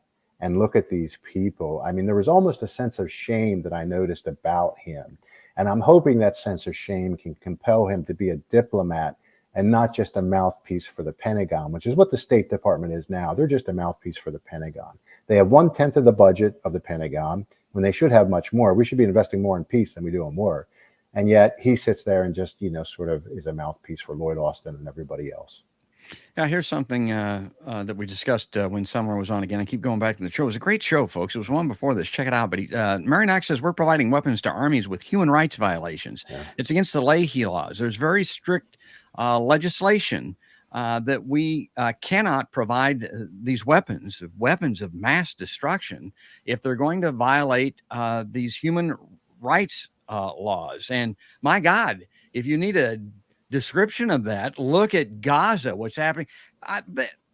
and look at these people. I mean, there was almost a sense of shame that I noticed about him. And I'm hoping that sense of shame can compel him to be a diplomat and not just a mouthpiece for the Pentagon, which is what the State Department is now. They're just a mouthpiece for the Pentagon. They have 1/10 of the budget of the Pentagon when they should have much more. We should be investing more in peace than we do in war. And yet he sits there and just, you know, sort of is a mouthpiece for Lloyd Austin and everybody else. Now, here's something that we discussed when Summer was on again. I keep going back to the show. It was a great show, folks. It was one before this. Check it out. But Mary Knox says we're providing weapons to armies with human rights violations. Yeah. It's against the Leahy laws. There's very strict legislation that we cannot provide these weapons of mass destruction if they're going to violate these human rights laws. And my God, if you need a description of that, look at Gaza, what's happening.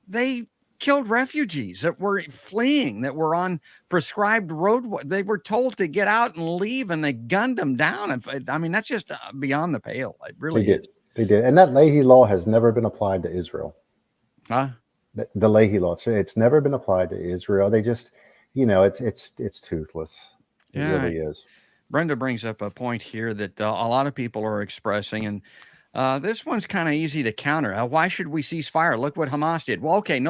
They killed refugees that were fleeing, that were on prescribed roadway. They were told to get out and leave, and they gunned them down. I mean, that's just beyond the pale. It really is. They did. And that Leahy law has never been applied to Israel. Huh? The Leahy law, it's never been applied to Israel. They just, you know, it's toothless. It really is. Brenda brings up a point here that a lot of people are expressing, and this one's kind of easy to counter. Why should we cease fire? Look what Hamas did. Well, okay,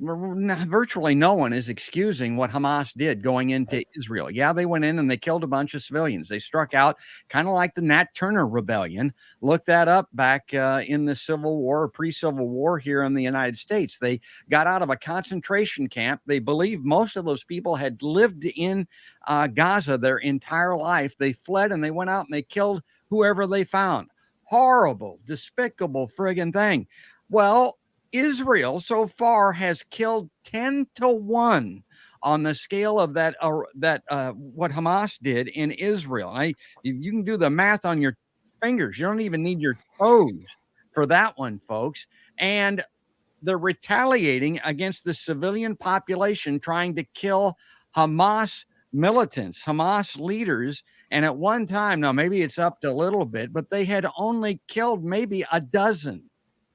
virtually no one is excusing what Hamas did going into Israel. Yeah, they went in and they killed a bunch of civilians. They struck out kind of like the Nat Turner Rebellion. Look that up back in the Civil War, pre-Civil War here in the United States. They got out of a concentration camp. They believed most of those people had lived in Gaza their entire life. They fled and they went out and they killed whoever they found. Horrible, despicable friggin' thing. Well, Israel so far has killed 10 to 1 on the scale of that what Hamas did in Israel. You can do the math on your fingers. You don't even need your toes for that one, folks. And they're retaliating against the civilian population, trying to kill Hamas militants, Hamas leaders. And at one time, now maybe it's up to a little bit, but they had only killed maybe a dozen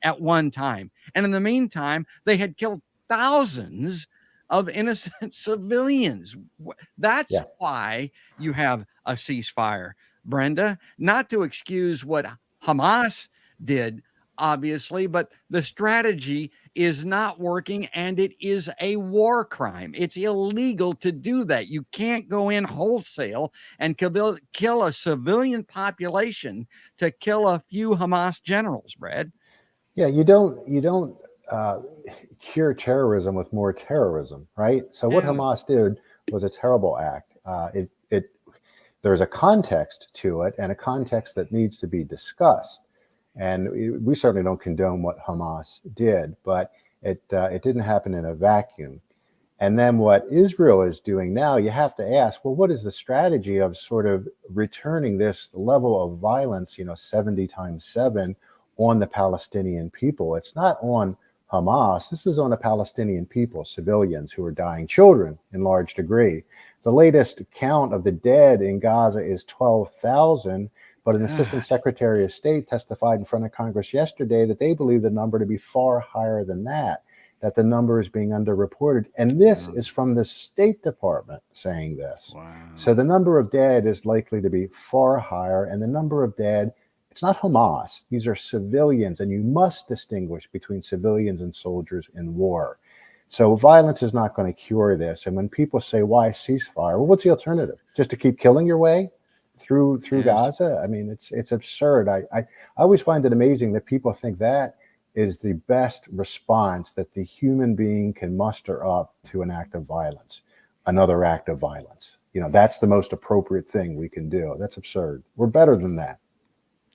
at one time. And in the meantime, they had killed thousands of innocent civilians. That's why you have a ceasefire, Brenda, not to excuse what Hamas did, obviously, but the strategy is not working, and it is a war crime. It's illegal to do that. You can't go in wholesale and kill a civilian population to kill a few Hamas generals, Brad. Yeah, you don't cure terrorism with more terrorism, right? So what Hamas did was a terrible act. There's a context to it, and a context that needs to be discussed. And we certainly don't condone what Hamas did, but it didn't happen in a vacuum. And then what Israel is doing now, you have to ask, well, what is the strategy of sort of returning this level of violence, 70 times 7, on the Palestinian people. It's not on Hamas. This is on the Palestinian people, civilians who are dying, children in large degree. The latest count of the dead in Gaza is 12,000, but an assistant secretary of state testified in front of Congress yesterday that they believe the number to be far higher than that the number is being underreported. And this is from the State Department saying this. Wow. So the number of dead is likely to be far higher, and the number of dead, it's not Hamas. These are civilians, and you must distinguish between civilians and soldiers in war. So violence is not going to cure this. And when people say, why ceasefire? Well, what's the alternative? Just to keep killing your way through Gaza? I mean, it's absurd. I always find it amazing that people think that is the best response that the human being can muster up to an act of violence, another act of violence. You know, that's the most appropriate thing we can do. That's absurd. We're better than that.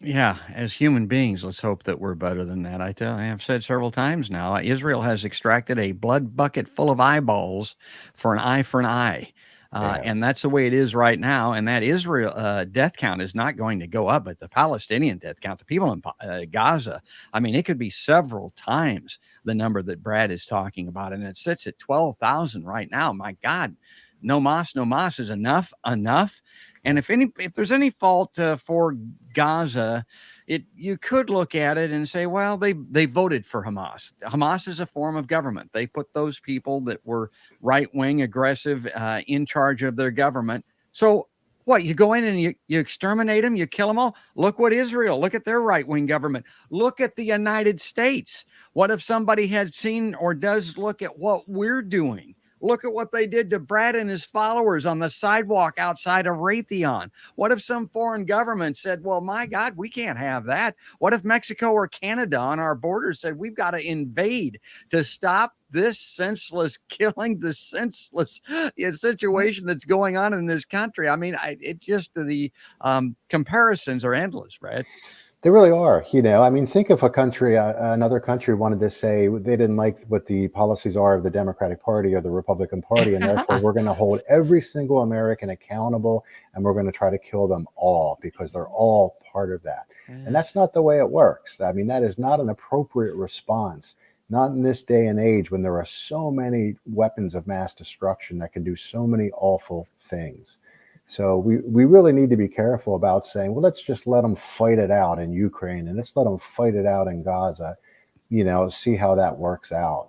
Yeah, as human beings, let's hope that we're better than that. I have said several times now, Israel has extracted a blood bucket full of eyeballs for an eye for an eye. And that's the way it is right now. And that Israel death count is not going to go up, but the Palestinian death count, the people in Gaza, I mean, it could be several times the number that Brad is talking about. And it sits at 12,000 right now. My God, no mas is enough. And if there's any fault for Gaza, you could look at it and say, well, they voted for Hamas. Hamas is a form of government. They put those people that were right-wing, aggressive, in charge of their government. So what, you go in and you exterminate them, you kill them all? Look what Israel, look at their right-wing government. Look at the United States. What if somebody had seen or does look at what we're doing? Look at what they did to Brad and his followers on the sidewalk outside of Raytheon. What if some foreign government said, well, my God, we can't have that? What if Mexico or Canada on our border said, we've got to invade to stop this senseless killing, the senseless situation that's going on in this country? I mean, the comparisons are endless, Brad. They really are. You know, I mean, think if a country, another country wanted to say they didn't like what the policies are of the Democratic Party or the Republican Party, and therefore we're going to hold every single American accountable, and we're going to try to kill them all because they're all part of that. And that's not the way it works. I mean, that is not an appropriate response, not in this day and age when there are so many weapons of mass destruction that can do so many awful things. So we really need to be careful about saying, well, let's just let them fight it out in Ukraine and let's let them fight it out in Gaza, you know, see how that works out.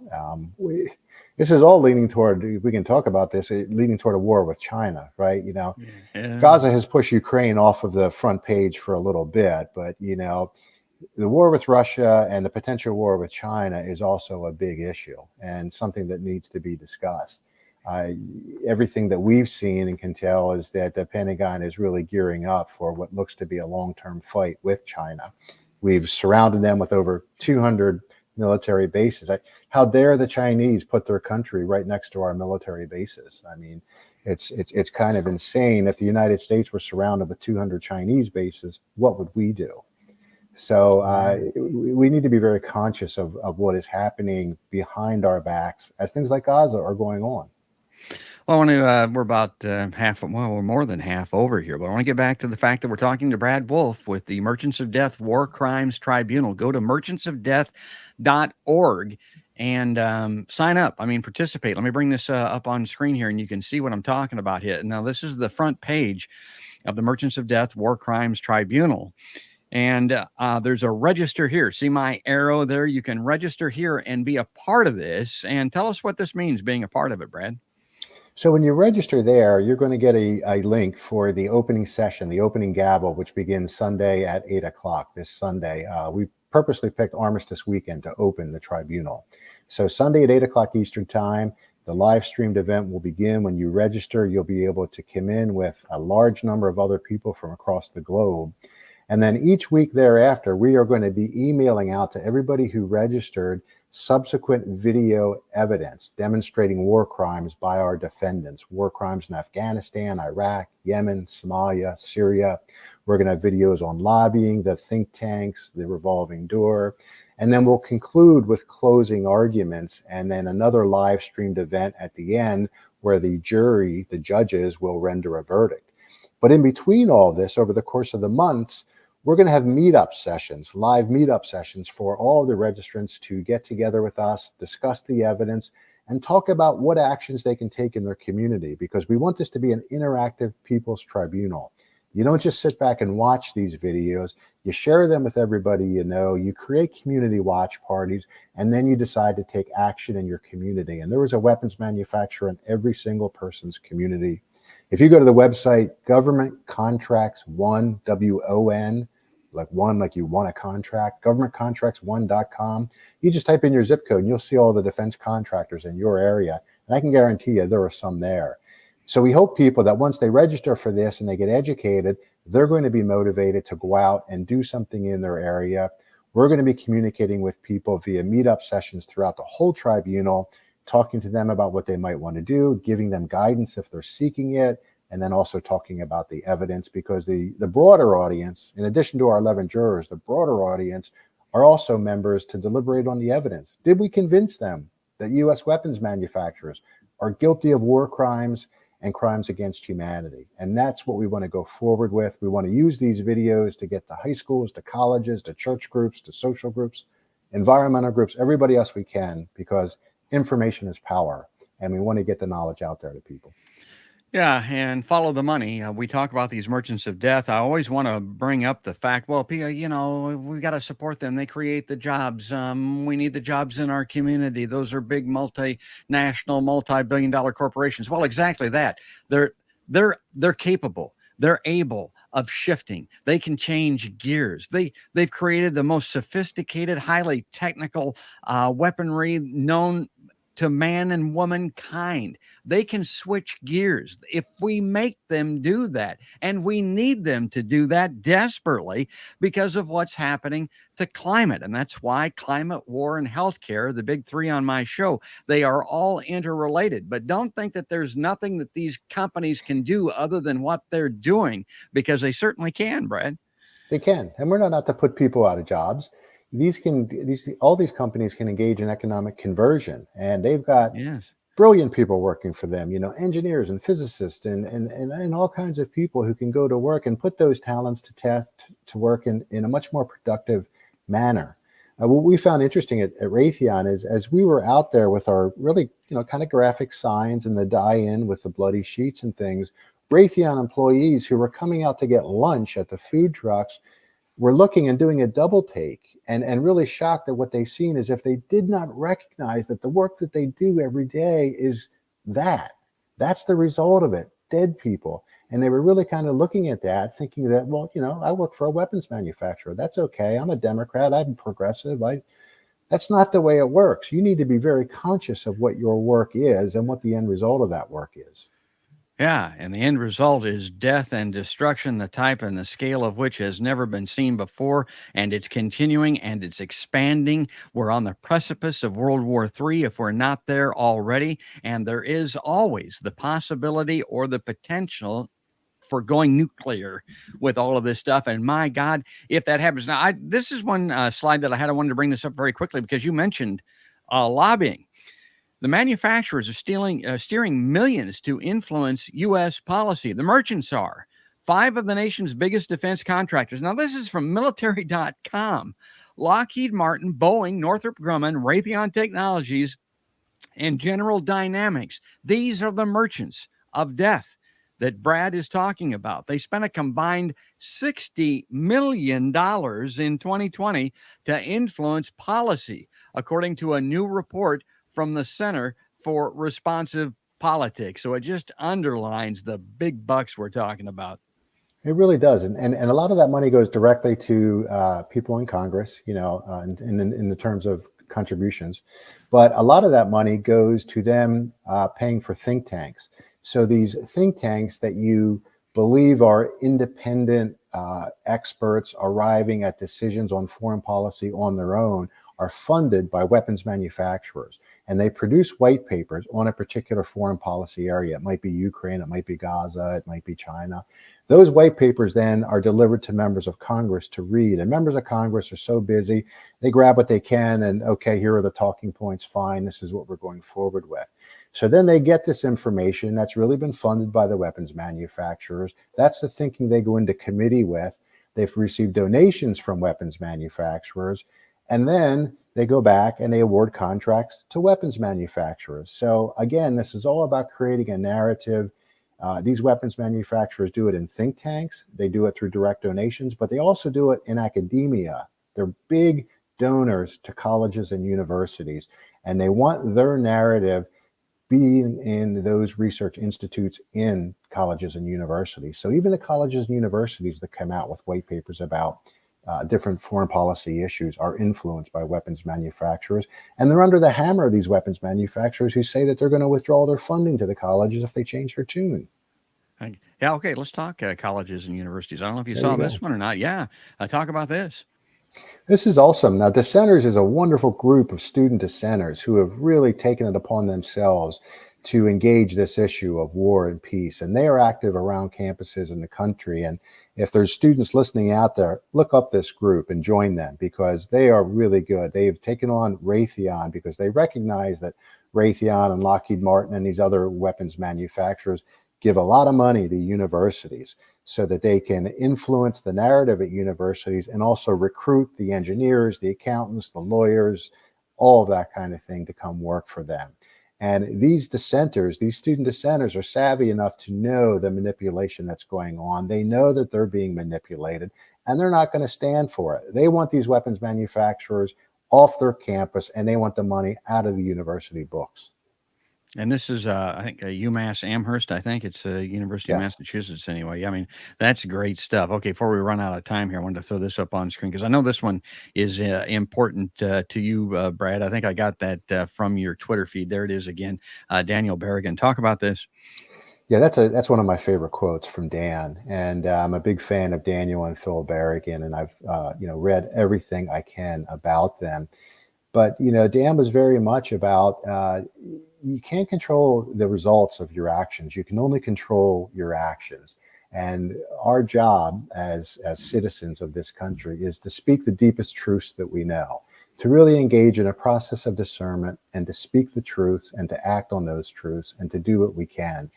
This is all leading toward, we can talk about this, leading toward a war with China, right? You know, Gaza has pushed Ukraine off of the front page for a little bit, but, you know, the war with Russia and the potential war with China is also a big issue and something that needs to be discussed. Everything that we've seen and can tell is that the Pentagon is really gearing up for what looks to be a long-term fight with China. We've surrounded them with over 200 military bases. How dare the Chinese put their country right next to our military bases? I mean, it's kind of insane. If the United States were surrounded with 200 Chinese bases, what would we do? So we need to be very conscious of what is happening behind our backs as things like Gaza are going on. Well, I want to, we're about we're more than half over here, but I want to get back to the fact that we're talking to Brad Wolf with the Merchants of Death War Crimes Tribunal. Go to merchantsofdeath.org and sign up. I mean, participate. Let me bring this up on screen here and you can see what I'm talking about here. Now, this is the front page of the Merchants of Death War Crimes Tribunal. And there's a register here. See my arrow there? You can register here and be a part of this. And tell us what this means, being a part of it, Brad. So when you register there, you're going to get a link for the opening session, the opening gavel, which begins Sunday at 8 o'clock this Sunday. We purposely picked Armistice Weekend to open the tribunal. So Sunday at 8 o'clock Eastern Time, the live streamed event will begin. When you register, you'll be able to come in with a large number of other people from across the globe. And then each week thereafter, we are going to be emailing out to everybody who registered subsequent video evidence demonstrating war crimes by our defendants, war crimes in Afghanistan, Iraq, Yemen, Somalia, Syria. We're going to have videos on lobbying, the think tanks, the revolving door. And then we'll conclude with closing arguments and then another live streamed event at the end where the jury, the judges, will render a verdict. But in between all this, over the course of the months, We're going to have meetup sessions, live meetup sessions for all the registrants to get together with us, discuss the evidence, and talk about what actions they can take in their community, because we want this to be an interactive people's tribunal. You don't just sit back and watch these videos. You share them with everybody you know. You create community watch parties, and then you decide to take action in your community. And there was a weapons manufacturer in every single person's community. If you go to the website Government Contracts One, WON, like one, like you won a contract, governmentcontracts1.com, you just type in your zip code and you'll see all the defense contractors in your area. And I can guarantee you there are some there. So we hope people that once they register for this and they get educated, they're going to be motivated to go out and do something in their area. We're going to be communicating with people via meetup sessions throughout the whole tribunal, talking to them about what they might want to do, giving them guidance if they're seeking it, and then also talking about the evidence, because the broader audience, in addition to our 11 jurors, the broader audience are also members to deliberate on the evidence. Did we convince them that U.S. weapons manufacturers are guilty of war crimes and crimes against humanity? And that's what we want to go forward with. We want to use these videos to get to high schools, to colleges, to church groups, to social groups, environmental groups, everybody else we can, because information is power, and we want to get the knowledge out there to people. Yeah, and follow the money. We talk about these merchants of death. I always want to bring up the fact, well, you know, we got to support them. They create the jobs. We need the jobs in our community. Those are big multinational, multi-billion-dollar corporations. Well, exactly that. They're capable. They're able of shifting. They can change gears. They've created the most sophisticated, highly technical weaponry known to man and womankind. They can switch gears if we make them do that. And we need them to do that desperately because of what's happening to climate. And that's why climate, war, and healthcare, the big three on my show, they are all interrelated. But don't think that there's nothing that these companies can do other than what they're doing, because they certainly can, Brad. They can. And we're not out to put people out of jobs. All these companies can engage in economic conversion, and they've got brilliant people working for them, you know, engineers and physicists and all kinds of people who can go to work and put those talents to work in a much more productive manner. What we found interesting at Raytheon is, as we were out there with our really, you know, kind of graphic signs and the die-in with the bloody sheets and things, Raytheon employees who were coming out to get lunch at the food trucks were looking and doing a double take and really shocked at what they've seen, as if they did not recognize that the work that they do every day is that's the result of it, dead people. And they were really kind of looking at that, thinking that, well, you know, I work for a weapons manufacturer. That's okay. I'm a Democrat. I'm progressive. That's not the way it works. You need to be very conscious of what your work is and what the end result of that work is. Yeah, and the end result is death and destruction, the type and the scale of which has never been seen before, and it's continuing and it's expanding. We're on the precipice of World War III if we're not there already, and there is always the possibility or the potential for going nuclear with all of this stuff. And my God, if that happens. Now, this is one slide that I wanted to bring this up very quickly because you mentioned lobbying. The manufacturers are steering millions to influence U.S. policy. The merchants are 5 of the nation's biggest defense contractors. Now, this is from military.com. Lockheed Martin, Boeing, Northrop Grumman, Raytheon Technologies, and General Dynamics. These are the merchants of death that Brad is talking about. They spent a combined $60 million in 2020 to influence policy, according to a new report from the Center for Responsive Politics. So it just underlines the big bucks we're talking about. It really does. And a lot of that money goes directly to people in Congress, you know, in the terms of contributions. But a lot of that money goes to them paying for think tanks. So these think tanks that you believe are independent experts arriving at decisions on foreign policy on their own are funded by weapons manufacturers, and they produce white papers on a particular foreign policy area. It might be Ukraine, it might be Gaza, it might be China. Those white papers then are delivered to members of Congress to read, and members of Congress are so busy, they grab what they can and, okay, here are the talking points, fine, this is what we're going forward with. So then they get this information that's really been funded by the weapons manufacturers. That's the thinking they go into committee with. they've received donations from weapons manufacturers, and then they go back and they award contracts to weapons manufacturers. So again, this is all about creating a narrative. These weapons manufacturers do it in think tanks, they do it through direct donations, but they also do it in academia. They're big donors to colleges and universities, and they want their narrative being in those research institutes in colleges and universities. So even the colleges and universities that come out with white papers about different foreign policy issues are influenced by weapons manufacturers. And they're under the hammer of these weapons manufacturers who say that they're going to withdraw their funding to the colleges if they change their tune. Yeah, okay, let's talk colleges and universities. I don't know if you saw this one or not. Yeah, talk about this. This is awesome. Now, dissenters is a wonderful group of student dissenters who have really taken it upon themselves to engage this issue of war and peace. And they are active around campuses in the country. And if there's students listening out there, look up this group and join them, because they are really good. They've taken on Raytheon because they recognize that Raytheon and Lockheed Martin and these other weapons manufacturers give a lot of money to universities so that they can influence the narrative at universities and also recruit the engineers, the accountants, the lawyers, all of that kind of thing to come work for them. And these dissenters, these student dissenters, are savvy enough to know the manipulation that's going on. They know that they're being manipulated, and they're not going to stand for it. They want these weapons manufacturers off their campus, and they want the money out of the university books. And this is, I think, UMass Amherst. I think it's University of Massachusetts anyway. I mean, that's great stuff. Okay, before we run out of time here, I wanted to throw this up on screen because I know this one is important to you, Brad. I think I got that from your Twitter feed. There it is again. Daniel Berrigan. Talk about this. Yeah, that's one of my favorite quotes from Dan. And I'm a big fan of Daniel and Phil Berrigan, and I've read everything I can about them. But, Dan was very much about you can't control the results of your actions. You can only control your actions. And our job as citizens of this country is to speak the deepest truths that we know, to really engage in a process of discernment and to speak the truths and to act on those truths and to do what we can.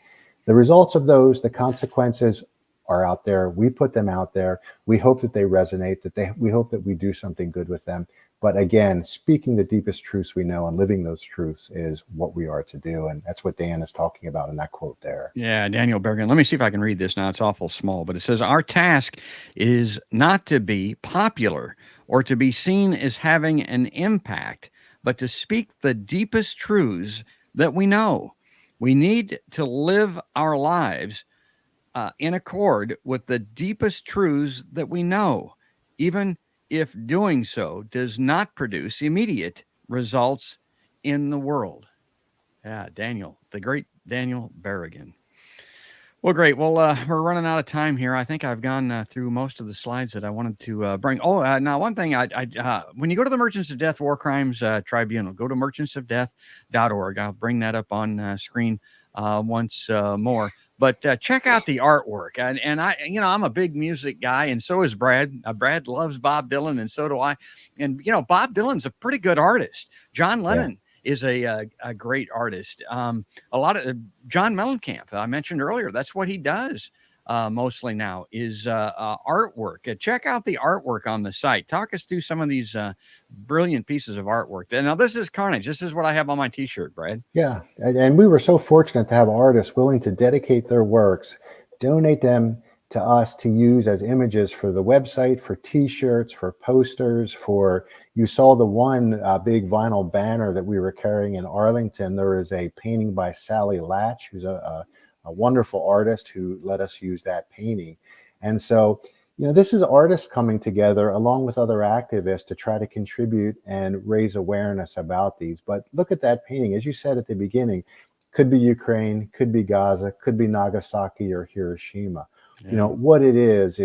The results of those, the consequences are out there. We put them out there. We hope that they resonate, we hope that we do something good with them. But again, speaking the deepest truths we know and living those truths is what we are to do. And that's what Dan is talking about in that quote there. Yeah, Daniel Berrigan. Let me see if I can read this now. It's awful small, but it says, our task is not to be popular or to be seen as having an impact, but to speak the deepest truths that we know. We need to live our lives in accord with the deepest truths that we know, even if doing so does not produce immediate results in the world. Yeah, Daniel, the great Daniel Berrigan. Well, great. Well, we're running out of time here. I think I've gone through most of the slides that I wanted to bring. Now, one thing, when you go to the Merchants of Death War Crimes Tribunal, go to merchantsofdeath.org. I'll bring that up on screen once more. But check out the artwork. And I, I'm a big music guy, and so is Brad. Brad loves Bob Dylan, and so do I. And, Bob Dylan's a pretty good artist. John Lennon is a great artist. A lot of John Mellencamp, I mentioned earlier, that's what he does mostly now is artwork. Check out the artwork on the site. Talk us through some of these brilliant pieces of artwork. Now, this is Carnage. This is what I have on my T-shirt, Brad. Yeah, and we were so fortunate to have artists willing to dedicate their works, donate them to us to use as images for the website, for T-shirts, for posters, you saw the one big vinyl banner that we were carrying in Arlington. There is a painting by Sally Latch, who's a wonderful artist who let us use that painting. And so, this is artists coming together along with other activists to try to contribute and raise awareness about these. But look at that painting. As you said at the beginning, could be Ukraine, could be Gaza, could be Nagasaki or Hiroshima. Yeah. What it is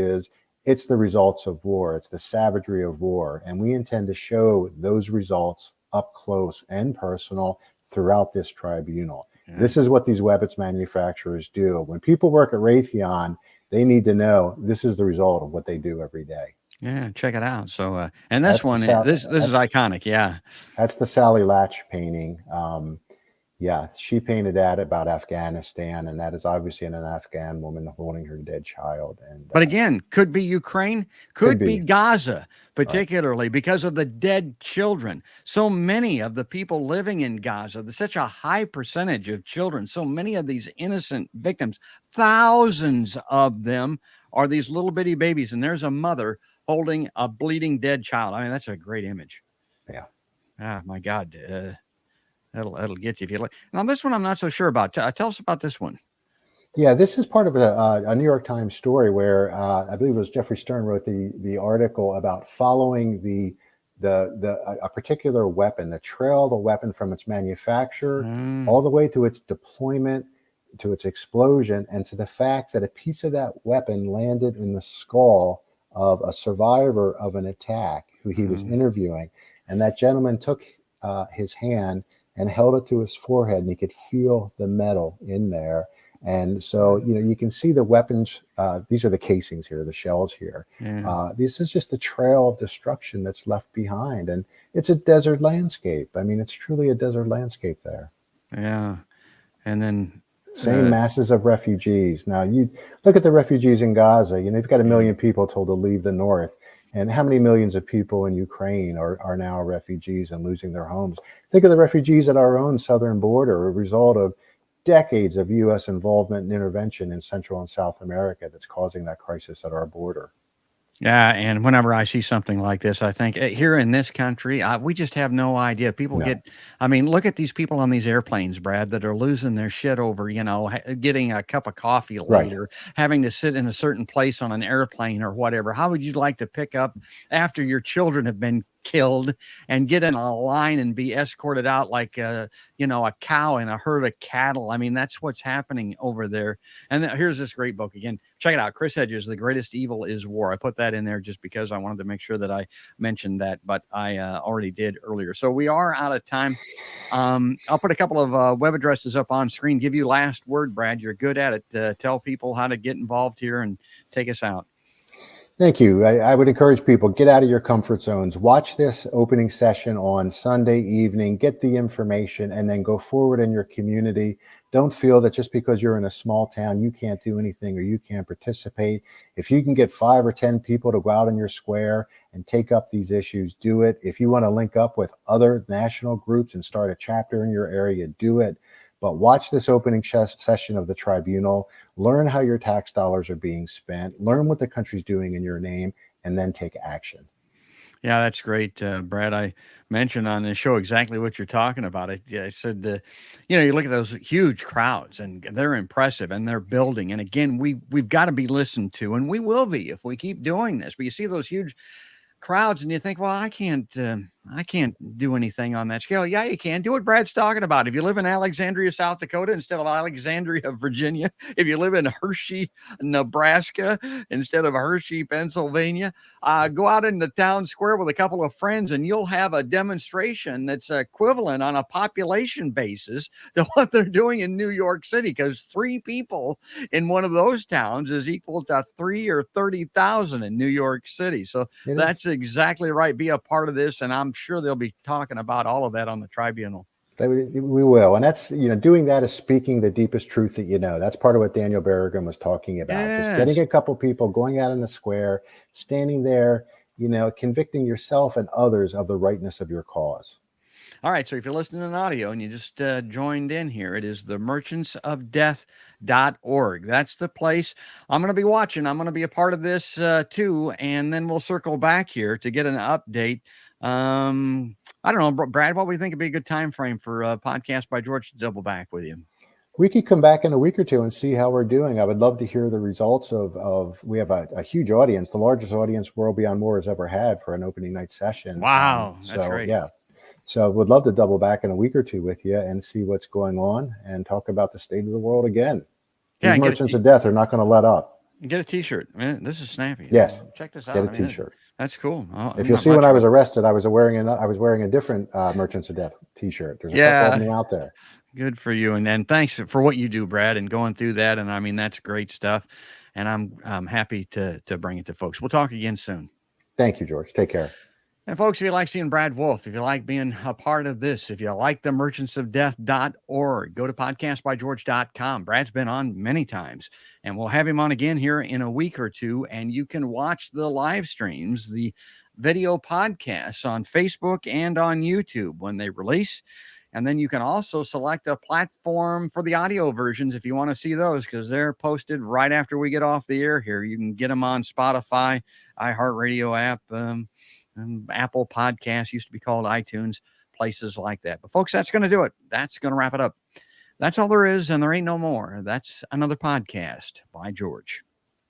it's the results of war. It's the savagery of war. And we intend to show those results up close and personal throughout this tribunal. Yeah. This is what these weapons manufacturers do. When people work at Raytheon, they need to know this is the result of what they do every day. Yeah, check it out. So, and this is iconic. Yeah. That's the Sally Latch painting. Yeah, she painted that about Afghanistan, and that is obviously an Afghan woman holding her dead child. And But again, could be Ukraine, could be Gaza, right. particularly because of the dead children. So many of the people living in Gaza, there's such a high percentage of children, so many of these innocent victims, thousands of them are these little bitty babies. And there's a mother holding a bleeding dead child. I mean, that's a great image. Yeah. Ah, my God. That'll get you if you like. Now, this one I'm not so sure about. Tell us about this one. Yeah, this is part of a New York Times story where I believe it was Jeffrey Stern wrote the article about following a particular weapon, the trail of a weapon from its manufacture all the way to its deployment, to its explosion, and to the fact that a piece of that weapon landed in the skull of a survivor of an attack who he was interviewing, and that gentleman took his hand and held it to his forehead, and he could feel the metal in there. And so, you can see the weapons. These are the casings here, the shells here. Yeah. This is just the trail of destruction that's left behind. And it's a desert landscape. I mean, it's truly a desert landscape there. Yeah. And then same masses of refugees. Now, you look at the refugees in Gaza. You've got 1 million people told to leave the north. And how many millions of people in Ukraine are now refugees and losing their homes? Think of the refugees at our own southern border, a result of decades of U.S. involvement and intervention in Central and South America that's causing that crisis at our border. Yeah, and whenever I see something like this, I think here in this country, we just have no idea. People look at these people on these airplanes, Brad, that are losing their shit over, getting a cup of coffee late or having to sit in a certain place on an airplane or whatever. How would you like to pick up after your children have been killed and get in a line and be escorted out like a cow in a herd of cattle? I mean, that's what's happening over there. And here's this great book again. Check it out. Chris Hedges, The Greatest Evil is War. I put that in there just because I wanted to make sure that I mentioned that, but I already did earlier. So we are out of time. I'll put a couple of web addresses up on screen. Give you last word, Brad. You're good at it. Tell people how to get involved here and take us out. Thank you. I would encourage people, get out of your comfort zones. Watch this opening session on Sunday evening, get the information, and then go forward in your community. Don't feel that just because you're in a small town, you can't do anything or you can't participate. If you can get 5 or 10 people to go out in your square and take up these issues, do it. If you want to link up with other national groups and start a chapter in your area, do it. But watch this opening session of the tribunal, learn how your tax dollars are being spent, learn what the country's doing in your name, and then take action. Yeah, that's great, Brad. I mentioned on the show exactly what you're talking about. I said, you look at those huge crowds and they're impressive and they're building. And again, we've got to be listened to, and we will be if we keep doing this. But you see those huge crowds and you think, well, I can't do anything on that scale. Yeah, you can. Do what Brad's talking about. If you live in Alexandria, South Dakota, instead of Alexandria, Virginia, if you live in Hershey, Nebraska, instead of Hershey, Pennsylvania, go out in the town square with a couple of friends and you'll have a demonstration that's equivalent on a population basis to what they're doing in New York City, because 3 people in one of those towns is equal to 3 or 30,000 in New York City. So that's exactly right. Be a part of this, and I'm sure they'll be talking about all of that on the tribunal. We will. And that's, doing that is speaking the deepest truth that you know. That's part of what Daniel Berrigan was talking about. Yes. Just getting a couple people, going out in the square, standing there, convicting yourself and others of the rightness of your cause. All right. So if you're listening in audio and you just joined in here, it is the merchantsofdeath.org. That's the place. I'm going to be watching. I'm going to be a part of this too. And then we'll circle back here to get an update. I don't know, Brad, what would you think would be a good time frame for Podcast by George to double back with you? We could come back in a week or two and see how we're doing. I would love to hear the results of we have a huge audience, the largest audience World Beyond More has ever had for an opening night session. Wow. That's great. Yeah. So would love to double back in a week or two with you and see what's going on and talk about the state of the world again. Yeah, These merchants of death are not going to let up. Get a t-shirt. Man, this is snappy. Yes. Check this out. Get a t-shirt. That's cool. If you'll see, when I was arrested, I was wearing a different Merchants of Death t-shirt. There's a couple of me out there. Good for you. And thanks for what you do, Brad, and going through that. And I mean, that's great stuff. And I'm happy to bring it to folks. We'll talk again soon. Thank you, George. Take care. And folks, if you like seeing Brad Wolf, if you like being a part of this, if you like the merchantsofdeath.org, go to podcastbygeorge.com. Brad's been on many times, and we'll have him on again here in a week or two. And you can watch the live streams, the video podcasts on Facebook and on YouTube when they release. And then you can also select a platform for the audio versions if you want to see those, because they're posted right after we get off the air here. You can get them on Spotify, iHeartRadio app, Apple Podcasts, used to be called iTunes, places like that. But folks, that's going to do it. That's going to wrap it up. That's all there is, and there ain't no more. That's another podcast by George.